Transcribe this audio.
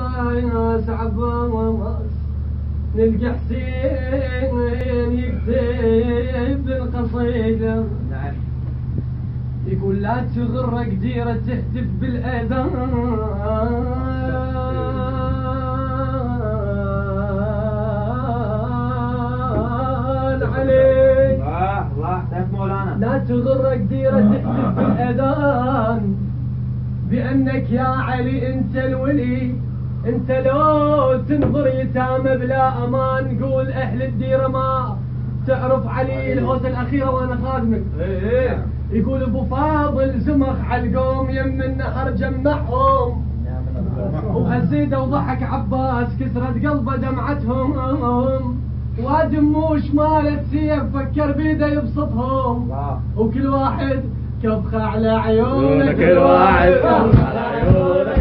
عباس عباس نلقى حسين يكتب القصيدة. نعم. يقول لا تغرك ديرة تهتف بالأذان عليك. الله سيف مولانا. لا تغرك ديرة تهتف بالأذان بأنك يا علي أنت الولي. أنت لو تنظر يتامى بلا أمان. قول أهل الديرة ما تعرف علي. الهوسة الأخيرة وأنا خادمك. يقول أبو فاضل زمخ على القوم يم النهر جمعهم وهزيده وضحك عباس كسرت قلبه دمعتهم. ودموش مالت سيف فكر بيده يبسطهم. وكل واحد كفخه على عيونه. كل واحد كفخه على عيونه.